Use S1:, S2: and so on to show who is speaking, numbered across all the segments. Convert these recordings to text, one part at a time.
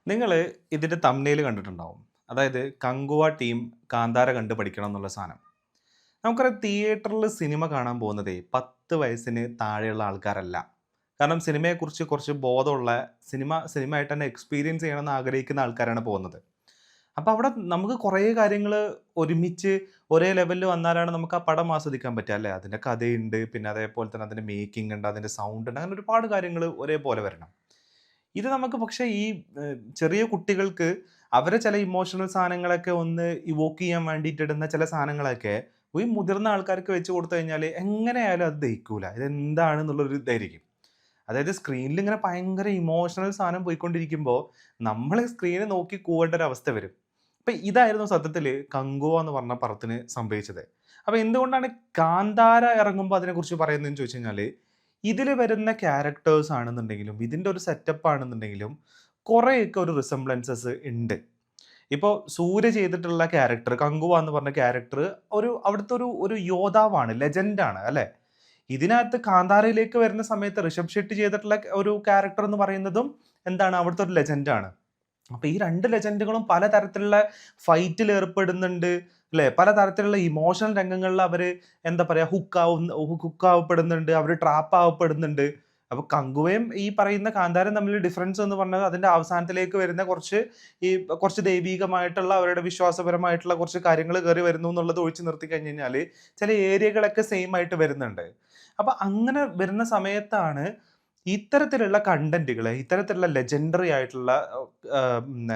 S1: നിങ്ങൾ ഇതിന്റെ തംബ്നെയിൽ കണ്ടിട്ടുണ്ടാവും. അതായത് കങ്കുവ ടീം കാന്താര കണ്ട് പഠിക്കണം എന്നുള്ള സാധനം. നമുക്കറിയാം തിയേറ്ററിൽ സിനിമ കാണാൻ പോകുന്നതേ 10 വയസ്സിന് താഴെയുള്ള ആൾക്കാരല്ല. കാരണം സിനിമയെക്കുറിച്ച് കുറച്ച് ബോധമുള്ള സിനിമയായിട്ട് തന്നെ എക്സ്പീരിയൻസ് ചെയ്യണമെന്ന് ആഗ്രഹിക്കുന്ന ആൾക്കാരാണ് പോകുന്നത്. അപ്പോൾ അവിടെ നമുക്ക് കുറേ കാര്യങ്ങൾ ഒരുമിച്ച് ഒരേ ലെവലിൽ വന്നാലാണ് നമുക്ക് ആ പടം ആസ്വദിക്കാൻ പറ്റുക അല്ലേ? അതിൻ്റെ കഥയുണ്ട്, പിന്നെ അതേപോലെ തന്നെ അതിൻ്റെ മേക്കിംഗ് ഉണ്ട്, അതിൻ്റെ സൗണ്ട് ഉണ്ട്, അങ്ങനെ ഒരുപാട് കാര്യങ്ങൾ ഒരേപോലെ വരണം. ഇത് നമുക്ക് പക്ഷേ ഈ ചെറിയ കുട്ടികൾക്ക് അവരെ ചില ഇമോഷണൽ സാധനങ്ങളൊക്കെ ഒന്ന് ഇവോക്ക് ചെയ്യാൻ വേണ്ടിയിട്ടിടുന്ന ചില സാധനങ്ങളൊക്കെ ഈ മുതിർന്ന ആൾക്കാർക്ക് വെച്ച് കൊടുത്തു കഴിഞ്ഞാൽ എങ്ങനെയായാലും അത് ദഹിക്കൂല. ഇതെന്താണെന്നുള്ളൊരു ഇതായിരിക്കും. അതായത് സ്ക്രീനിൽ ഇങ്ങനെ ഭയങ്കര ഇമോഷണൽ സാധനം പോയിക്കൊണ്ടിരിക്കുമ്പോൾ നമ്മൾ സ്ക്രീനെ നോക്കി കൂവേണ്ട ഒരു അവസ്ഥ വരും. അപ്പം ഇതായിരുന്നു സത്യത്തിൽ കങ്കുവ എന്ന് പറഞ്ഞ പടത്തിന് സംഭവിച്ചത്. അപ്പോൾ എന്തുകൊണ്ടാണ് കാന്താര ഇറങ്ങുമ്പോൾ അതിനെക്കുറിച്ച് പറയുന്നതെന്ന് ചോദിച്ചു കഴിഞ്ഞാൽ ഇതിൽ വരുന്ന ക്യാരക്ടേഴ്സ് ആണെന്നുണ്ടെങ്കിലും ഇതിൻ്റെ ഒരു സെറ്റപ്പ് ആണെന്നുണ്ടെങ്കിലും കുറേയൊക്കെ ഒരു റിസംബ്ലൻസസ് ഉണ്ട്. ഇപ്പോൾ സൂര്യ ചെയ്തിട്ടുള്ള ക്യാരക്ടർ കങ്കുവ എന്ന് പറഞ്ഞ ക്യാരക്ടർ അവിടുത്തെ ഒരു യോദ്ധാവാണ്, ലെജൻഡാണ് അല്ലേ? ഇതിനകത്ത് കാന്താരയിലേക്ക് വരുന്ന സമയത്ത് ഋഷഭ് ഷെട്ടി ചെയ്തിട്ടുള്ള ഒരു ക്യാരക്ടർ എന്ന് പറയുന്നതും എന്താണ്, അവിടുത്തെ ഒരു ലെജൻഡാണ്. അപ്പൊ ഈ 2 ലെജൻഡുകളും പലതരത്തിലുള്ള ഫൈറ്റിൽ ഏർപ്പെടുന്നുണ്ട് അല്ലെ? പലതരത്തിലുള്ള ഇമോഷണൽ രംഗങ്ങളിൽ അവര് എന്താ പറയാ ഹുക്കാവപ്പെടുന്നുണ്ട്, അവര് ട്രാപ്പ് ആവപ്പെടുന്നുണ്ട്. അപ്പൊ കങ്കുവയും ഈ പറയുന്ന കാന്താരം തമ്മിൽ ഡിഫറൻസ് എന്ന് പറഞ്ഞത് അതിന്റെ അവസാനത്തിലേക്ക് വരുന്ന കുറച്ച് ദൈവീകമായിട്ടുള്ള അവരുടെ വിശ്വാസപരമായിട്ടുള്ള കുറച്ച് കാര്യങ്ങൾ കയറി വരുന്നു എന്നുള്ളത് ഒഴിച്ചു നിർത്തി കഴിഞ്ഞ് കഴിഞ്ഞാല് ചില ഏരിയകളൊക്കെ സെയിം ആയിട്ട് വരുന്നുണ്ട്. അപ്പൊ അങ്ങനെ വരുന്ന സമയത്താണ് ഇത്തരത്തിലുള്ള കണ്ടന്റുകള്, ഇത്തരത്തിലുള്ള ലെജൻഡറി ആയിട്ടുള്ള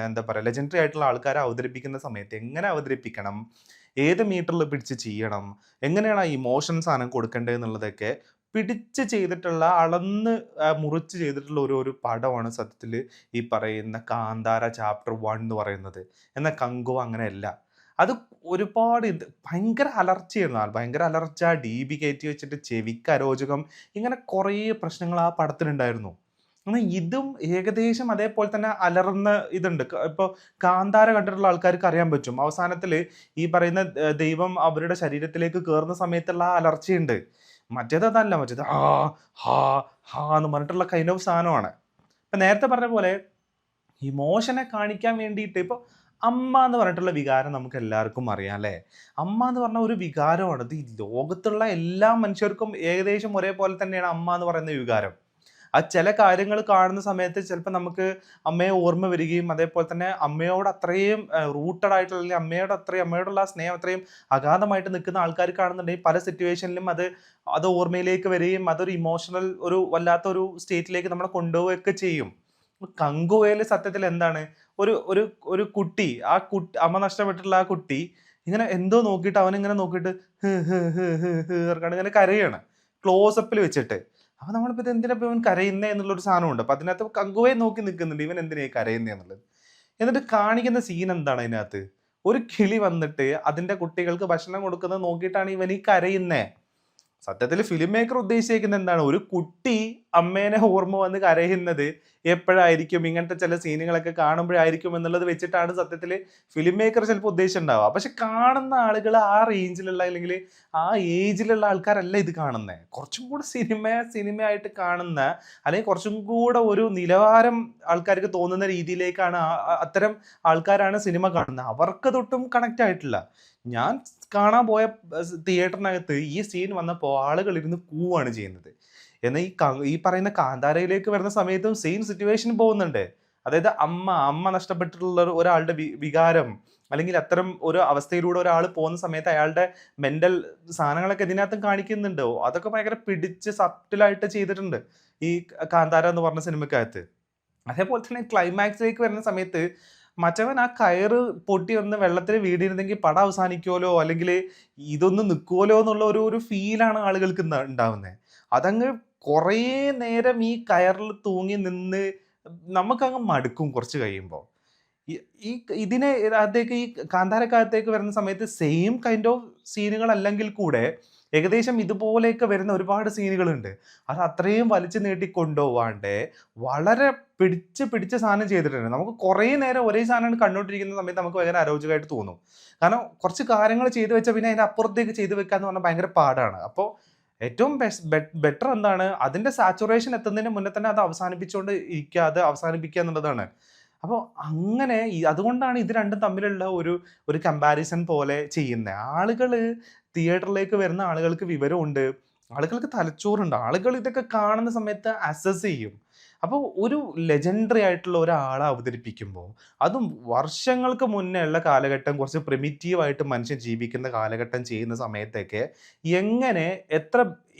S1: എന്താ പറയുക, ലെജൻഡറി ആയിട്ടുള്ള ആൾക്കാരെ അവതരിപ്പിക്കുന്ന സമയത്ത് എങ്ങനെ അവതരിപ്പിക്കണം, ഏത് മീറ്ററിൽ പിടിച്ച് ചെയ്യണം, എങ്ങനെയാണ് ആ ഇമോഷൻ സാധനം കൊടുക്കേണ്ടത് എന്നുള്ളതൊക്കെ പിടിച്ച് ചെയ്തിട്ടുള്ള, അളന്ന് മുറിച്ച് ചെയ്തിട്ടുള്ള ഒരു പടമാണ് സത്യത്തിൽ ഈ പറയുന്ന കാന്താര ചാപ്റ്റർ 1 എന്ന് പറയുന്നത്. എന്നാൽ കങ്കുവ അങ്ങനെയല്ല. അത് ഒരുപാട് ഭയങ്കര അലർച്ചയായിരുന്നു. ഭയങ്കര അലർച്ച, DB കയറ്റി വെച്ചിട്ട് ചെവിക്ക് അരോചകം, ഇങ്ങനെ കുറേ പ്രശ്നങ്ങൾ ആ പടത്തിലുണ്ടായിരുന്നു. എന്നാൽ ഇതും ഏകദേശം അതേപോലെ തന്നെ അലറുന്ന ഇതുണ്ട്. ഇപ്പോൾ കാന്താര കണ്ടിട്ടുള്ള ആൾക്കാർക്ക് അറിയാൻ പറ്റും. അവസാനത്തിൽ ഈ പറയുന്ന ദൈവം അവരുടെ ശരീരത്തിലേക്ക് കയറുന്ന സമയത്തുള്ള ആ അലർച്ചയുണ്ട്. മറ്റേതല്ല, മറ്റേത് ഹാ ഹാ ഹാ എന്ന് പറഞ്ഞിട്ടുള്ള കൈൻഡ് ഓഫ് സാധനമാണ്. ഇപ്പം നേരത്തെ പറഞ്ഞ പോലെ ഇമോഷനെ കാണിക്കാൻ വേണ്ടിയിട്ട് ഇപ്പോൾ അമ്മ എന്ന് പറഞ്ഞിട്ടുള്ള വികാരം നമുക്ക് എല്ലാവർക്കും അറിയാം അല്ലേ? അമ്മ എന്ന് പറഞ്ഞ ഒരു വികാരമാണ്. ഇത് ഈ ലോകത്തുള്ള എല്ലാ മനുഷ്യർക്കും ഏകദേശം ഒരേപോലെ തന്നെയാണ് അമ്മ എന്ന് പറയുന്ന വികാരം. ആ ചില കാര്യങ്ങൾ കാണുന്ന സമയത്ത് ചിലപ്പോൾ നമുക്ക് അമ്മയെ ഓർമ്മ വരികയും അതേപോലെ തന്നെ അമ്മയോട് അത്രയും റൂട്ടഡ് ആയിട്ടുള്ള, അല്ലെങ്കിൽ അമ്മയോടുള്ള ആ സ്നേഹം അത്രയും അഗാധമായിട്ട് നിൽക്കുന്ന ആൾക്കാർക്കാണെന്നുണ്ടെങ്കിൽ പല സിറ്റുവേഷനിലും അത് ഓർമ്മയിലേക്ക് വരികയും അതൊരു ഇമോഷണൽ വല്ലാത്ത ഒരു സ്റ്റേറ്റിലേക്ക് നമ്മളെ കൊണ്ടുപോവുകയൊക്കെ ചെയ്യും. കങ്കുവയില് സത്യത്തിൽ എന്താണ്, ഒരു ഒരു ഒരു കുട്ടി, അമ്മ നഷ്ടപ്പെട്ടിട്ടുള്ള ആ കുട്ടി ഇങ്ങനെ എന്തോ നോക്കിയിട്ട് അവനിങ്ങനെ നോക്കിയിട്ട് പറഞ്ഞിട്ട് ഇങ്ങനെ കരയാണ് ക്ലോസപ്പിൽ വെച്ചിട്ട്. അപ്പൊ നമ്മളിപ്പോ ഇത് എന്തിനാ ഇവൻ കരയുന്നേ എന്നുള്ളൊരു സാധനമുണ്ട്. അപ്പൊ അതിനകത്ത് കങ്കുവയെ നോക്കി നിൽക്കുന്നുണ്ട്, ഇവൻ എന്തിനാ കരയുന്നേ എന്നുള്ളത്. എന്നിട്ട് കാണിക്കുന്ന സീൻ എന്താണ് അതിനകത്ത്, ഒരു കിളി വന്നിട്ട് അതിന്റെ കുട്ടികൾക്ക് ഭക്ഷണം കൊടുക്കുന്നത് നോക്കിയിട്ടാണ് ഇവൻ ഈ കരയുന്നേ. സത്യത്തിൽ ഫിലിം മേക്കർ ഉദ്ദേശിക്കുന്നത് എന്താണ്, ഒരു കുട്ടി അമ്മേനെ ഓർമ്മ വന്ന് കരയുന്നത് എപ്പോഴായിരിക്കും, ഇങ്ങനത്തെ ചില സീനുകളൊക്കെ കാണുമ്പോഴായിരിക്കും എന്നുള്ളത് വെച്ചിട്ടാണ് സത്യത്തിൽ ഫിലിം മേക്കർ ചിലപ്പോൾ ഉദ്ദേശിച്ചിട്ടുണ്ടാവുക. പക്ഷെ കാണുന്ന ആളുകൾ ആ റേഞ്ചിലുള്ള, അല്ലെങ്കിൽ ആ ഏജിലുള്ള ആൾക്കാരല്ല ഇത് കാണുന്നത്. കുറച്ചും കൂടെ സിനിമയായിട്ട് കാണുന്ന, അല്ലെങ്കിൽ കുറച്ചും കൂടെ ഒരു നിലവാരം ആൾക്കാർക്ക് തോന്നുന്ന രീതിയിലേക്കാണ് അത്തരം ആൾക്കാരാണ് സിനിമ കാണുന്നത്. അവർക്ക് തൊട്ടും കണക്റ്റ് ആയിട്ടില്ല. ഞാൻ കാണാൻ പോയ തിയേറ്ററിനകത്ത് ഈ സീൻ വന്നപ്പോൾ ആളുകൾ ഇരുന്ന് കൂവാണ് ചെയ്യുന്നത്. എന്നാൽ ഈ പറയുന്ന കാന്താരയിലേക്ക് വരുന്ന സമയത്തും സെയിം സിറ്റുവേഷൻ പോകുന്നുണ്ട്. അതായത് അമ്മ നഷ്ടപ്പെട്ടിട്ടുള്ള ഒരാളുടെ വികാരം, അല്ലെങ്കിൽ അത്തരം ഒരു അവസ്ഥയിലൂടെ ഒരാൾ പോകുന്ന സമയത്ത് അയാളുടെ മെന്റൽ സാധനങ്ങളൊക്കെ ഇതിനകത്തും കാണിക്കുന്നുണ്ടോ, അതൊക്കെ ഭയങ്കര പിടിച്ച് സബ്റ്റിലായിട്ട് ചെയ്തിട്ടുണ്ട് ഈ കാന്താര എന്ന് പറഞ്ഞ സിനിമക്കകത്ത്. അതേപോലെ തന്നെ ക്ലൈമാക്സിലേക്ക് വരുന്ന സമയത്ത് മറ്റവൻ ആ കയറ് പൊട്ടി വന്ന് വെള്ളത്തിൽ വീണിരുന്നെങ്കിൽ പടം അവസാനിക്കുമല്ലോ, അല്ലെങ്കിൽ ഇതൊന്ന് നിൽക്കുമല്ലോ എന്നുള്ള ഒരു ഫീലാണ് ആളുകൾക്ക് ഉണ്ടാവുന്നത്. അതങ്ങ് കുറേ നേരം ഈ കയറിൽ തൂങ്ങി നിന്ന് നമുക്കങ്ങ് മടുക്കും കുറച്ച് കഴിയുമ്പോൾ. ഈ ഈ ഇതിനെ അകത്തേക്ക്, ഈ കാന്താരക്കകത്തേക്ക് വരുന്ന സമയത്ത് സെയിം കൈൻഡ് ഓഫ് സീനുകൾ അല്ലെങ്കിൽ കൂടെ ഏകദേശം ഇതുപോലെയൊക്കെ വരുന്ന ഒരുപാട് സീനുകളുണ്ട്. അത് അത്രയും വലിച്ചു നീട്ടി കൊണ്ടുപോവാണ്ട് വളരെ പിടിച്ച് സാധനം ചെയ്തിട്ടുണ്ട്. നമുക്ക് കുറേ നേരം ഒരേ സാധനം കണ്ടുകൊണ്ടിരിക്കുന്ന സമയത്ത് നമുക്ക് ഭയങ്കര അരോചകമായിട്ട് തോന്നും. കാരണം കുറച്ച് കാര്യങ്ങൾ ചെയ്തു വെച്ചാൽ പിന്നെ അതിൻ്റെ അപ്പുറത്തേക്ക് ചെയ്തു വെക്കുക എന്ന് പറഞ്ഞാൽ ഭയങ്കര പാടാണ്. അപ്പോൾ ഏറ്റവും ബെറ്റർ എന്താണ്, അതിൻ്റെ സാച്ചുറേഷൻ എത്തുന്നതിന് മുന്നേ തന്നെ അത് അവസാനിപ്പിച്ചുകൊണ്ട് ഇരിക്കുക, അത് അവസാനിപ്പിക്കുക എന്നുള്ളതാണ്. അപ്പോൾ അങ്ങനെ അതുകൊണ്ടാണ് ഇത് രണ്ടും തമ്മിലുള്ള ഒരു ഒരു കമ്പാരിസൺ പോലെ ചെയ്യുന്നത്. തിയേറ്ററിലേക്ക് വരുന്ന ആളുകൾക്ക് വിവരമുണ്ട്, ആളുകൾക്ക് തലച്ചോറുണ്ട്, ആളുകൾ ഇതൊക്കെ കാണുന്ന സമയത്ത് അസസ് ചെയ്യും. അപ്പോൾ ഒരു ലെജൻഡറി ആയിട്ടുള്ള ഒരാളെ അവതരിപ്പിക്കുമ്പോൾ, അതും വർഷങ്ങൾക്ക് മുന്നേ ഉള്ള കാലഘട്ടം, കുറച്ച് പ്രിമിറ്റീവായിട്ട് മനുഷ്യൻ ജീവിക്കുന്ന കാലഘട്ടം ചെയ്യുന്ന സമയത്തൊക്കെ എങ്ങനെ എത്ര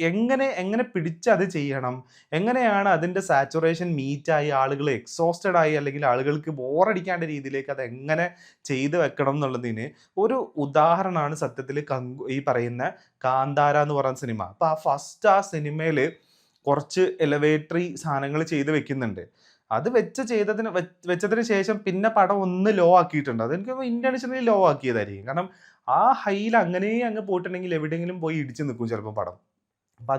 S1: എങ്ങനെ പിടിച്ച് അത് ചെയ്യണം, എങ്ങനെയാണ് അതിൻ്റെ സാച്ചുറേഷൻ മീറ്റായി ആളുകൾ എക്സോസ്റ്റഡ് ആയി അല്ലെങ്കിൽ ആളുകൾക്ക് ബോറടിക്കാണ്ട രീതിയിലേക്ക് അത് എങ്ങനെ ചെയ്ത് വെക്കണം എന്നുള്ളതിന് ഒരു ഉദാഹരണമാണ് സത്യത്തിൽ ഈ പറയുന്ന കാന്താര എന്ന് പറയുന്ന സിനിമ. അപ്പോൾ ആ സിനിമയിൽ കുറച്ച് എലവേറ്ററി സാധനങ്ങൾ ചെയ്ത് വെക്കുന്നുണ്ട്. അത് വെച്ചതിന് ശേഷം പിന്നെ പടം ഒന്ന് ലോ ആക്കിയിട്ടുണ്ട്. അതെനിക്ക് ഇന്റൻഷനലി ലോ ആക്കിയതായിരിക്കും. കാരണം ആ ഹൈയിൽ അങ്ങനെ അങ്ങ് പോയിട്ടുണ്ടെങ്കിൽ എവിടെയെങ്കിലും പോയി ഇടിച്ച് നിൽക്കും ചിലപ്പോൾ പടം. അപ്പൊ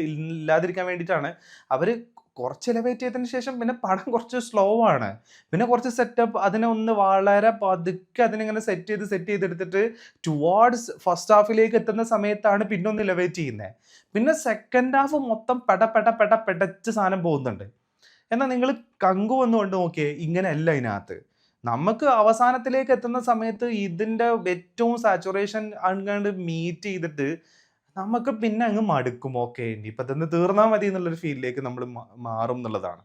S1: ഇല്ലാതിരിക്കാൻ വേണ്ടിയിട്ടാണ് അവര് കുറച്ച് എലവേറ്റ് ചെയ്തതിന് ശേഷം പിന്നെ പടം കുറച്ച് സ്ലോ ആണ്. പിന്നെ കുറച്ച് സെറ്റപ്പ് അതിനെ ഒന്ന് വളരെ പതുക്കെ അതിനെങ്ങനെ സെറ്റ് ചെയ്തെടുത്തിട്ട് ടുവാർഡ്സ് ഫസ്റ്റ് ഹാഫിലേക്ക് എത്തുന്ന സമയത്താണ് പിന്നെ ഒന്ന് എലവേറ്റ് ചെയ്യുന്നത്. പിന്നെ സെക്കൻഡ് ഹാഫ് മൊത്തം പെടച്ച് സാധനം പോകുന്നുണ്ട്. എന്നാൽ നിങ്ങൾ കങ്കു ഒന്ന് കൊണ്ട് നോക്കിയേ, ഇങ്ങനെയല്ല ഇതിനകത്ത്. നമുക്ക് അവസാനത്തിലേക്ക് എത്തുന്ന സമയത്ത് ഇതിന്റെ ഏറ്റവും സാച്ചുറേഷൻ അങ്ങാണ്ട് മീറ്റ് ചെയ്തിട്ട് നമുക്ക് പിന്നെ അങ്ങ് മടുക്കും. ഓക്കെ, ഇനിയിപ്പോൾ ഇതൊന്ന് തീർന്നാൽ മതി എന്നുള്ളൊരു ഫീലിലേക്ക് നമ്മൾ മാറും എന്നുള്ളതാണ്.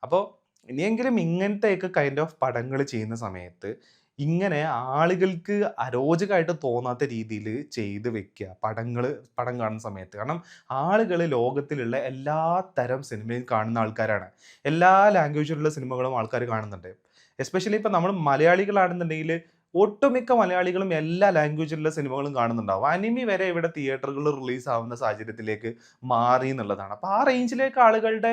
S1: അപ്പോൾ ഇനിയെങ്കിലും ഇങ്ങനത്തെയൊക്കെ കൈൻഡ് ഓഫ് പടങ്ങൾ ചെയ്യുന്ന സമയത്ത് ഇങ്ങനെ ആളുകൾക്ക് അരോചകമായിട്ട് തോന്നാത്ത രീതിയിൽ ചെയ്ത് വെക്കുക പടം കാണുന്ന സമയത്ത്. കാരണം ആളുകൾ ലോകത്തിലുള്ള എല്ലാ തരം സിനിമയും കാണുന്ന ആൾക്കാരാണ്. എല്ലാ ലാംഗ്വേജിലുള്ള സിനിമകളും ആൾക്കാർ കാണുന്നുണ്ട്. എസ്പെഷ്യലി ഇപ്പം നമ്മൾ മലയാളികളാണെന്നുണ്ടെങ്കിൽ ഒട്ടുമിക്ക മലയാളികളും എല്ലാ ലാംഗ്വേജിലുള്ള സിനിമകളും കാണുന്നുണ്ടാവും. അനിമി വരെ ഇവിടെ തിയേറ്ററുകളിൽ റിലീസ് ആവുന്ന സാഹചര്യത്തിലേക്ക് മാറി എന്നുള്ളതാണ്. അപ്പോൾ ആ റേഞ്ചിലേക്ക് ആളുകളുടെ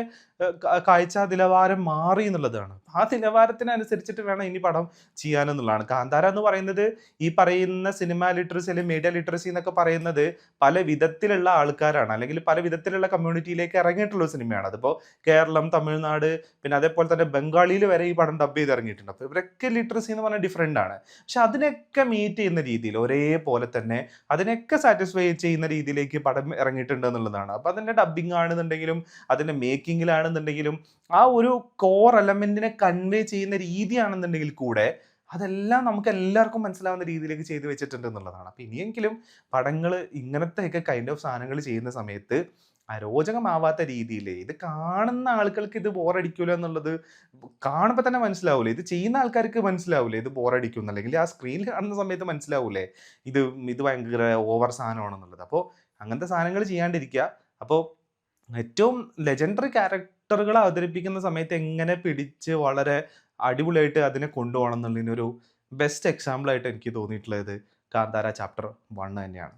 S1: കാഴ്ച നിലവാരം മാറി എന്നുള്ളതാണ്. ആ നിലവാരത്തിനനുസരിച്ചിട്ട് വേണം ഇനി പടം ചെയ്യാനെന്നുള്ളതാണ്. കാന്താര എന്ന് പറയുന്നത് ഈ പറയുന്ന സിനിമ ലിറ്ററസി അല്ലെങ്കിൽ മീഡിയ ലിറ്ററസി എന്നൊക്കെ പറയുന്നത് പല വിധത്തിലുള്ള ആൾക്കാരാണ്, അല്ലെങ്കിൽ പല വിധത്തിലുള്ള കമ്മ്യൂണിറ്റിയിലേക്ക് ഇറങ്ങിയിട്ടുള്ള ഒരു സിനിമയാണ്. അതിപ്പോൾ കേരളം, തമിഴ്നാട്, പിന്നെ അതേപോലെ തന്നെ ബംഗാളിയിൽ വരെ ഈ പടം ഡബ് ചെയ്ത് ഇറങ്ങിയിട്ടുണ്ട്. അപ്പോൾ ഇവരൊക്കെ ലിറ്ററസി എന്ന് പറഞ്ഞാൽ ഡിഫറെൻ്റ് ആണ്. പക്ഷെ അതിനൊക്കെ മീറ്റ് ചെയ്യുന്ന രീതിയിൽ ഒരേപോലെ തന്നെ അതിനൊക്കെ സാറ്റിസ്ഫൈ ചെയ്യുന്ന രീതിയിലേക്ക് പടം ഇറങ്ങിയിട്ടുണ്ട് എന്നുള്ളതാണ്. അപ്പോൾ അതിൻ്റെ ഡബ്ബിംഗ് ആണെന്നുണ്ടെങ്കിലും അതിൻ്റെ മേക്കിങ്ങിലാണെന്നുണ്ടെങ്കിലും ആ ഒരു കോർ എലമെന്റിനെ കൺവേ ചെയ്യുന്ന രീതിയാണെന്നുണ്ടെങ്കിൽ കൂടെ അതെല്ലാം നമുക്ക് എല്ലാവർക്കും മനസ്സിലാവുന്ന രീതിയിലേക്ക് ചെയ്തു വെച്ചിട്ടുണ്ട് എന്നുള്ളതാണ്. അപ്പം ഇനിയെങ്കിലും പടങ്ങൾ ഇങ്ങനത്തെയൊക്കെ കൈൻഡ് ഓഫ് സാധനങ്ങൾ ചെയ്യുന്ന സമയത്ത് അരോചകമാവാത്ത രീതിയിൽ, ഇത് കാണുന്ന ആളുകൾക്ക് ഇത് ബോറടിക്കൂല എന്നുള്ളത് കാണുമ്പോൾ തന്നെ മനസ്സിലാവൂലേ, ഇത് ചെയ്യുന്ന ആൾക്കാർക്ക് മനസ്സിലാവൂലേ ഇത് ബോറടിക്കും, അല്ലെങ്കിൽ ആ സ്ക്രീനിൽ കാണുന്ന സമയത്ത് മനസ്സിലാവൂലേ ഇത് ഇത് ഭയങ്കര ഓവർ സാധനമാണെന്നുള്ളത്. അപ്പോൾ അങ്ങനത്തെ സാധനങ്ങൾ ചെയ്യാണ്ടിരിക്കുക. അപ്പോൾ ഏറ്റവും ലെജൻഡറി ക്യാരക്ടറുകളെ അവതരിപ്പിക്കുന്ന സമയത്ത് എങ്ങനെ പിടിച്ച് വളരെ അടിപൊളിയായിട്ട് അതിനെ കൊണ്ടുപോകണം എന്നുള്ളതിനൊരു ബെസ്റ്റ് എക്സാമ്പിൾ ആയിട്ട് എനിക്ക് തോന്നിയിട്ടുള്ളത് കാന്താര ചാപ്റ്റർ 1 തന്നെയാണ്.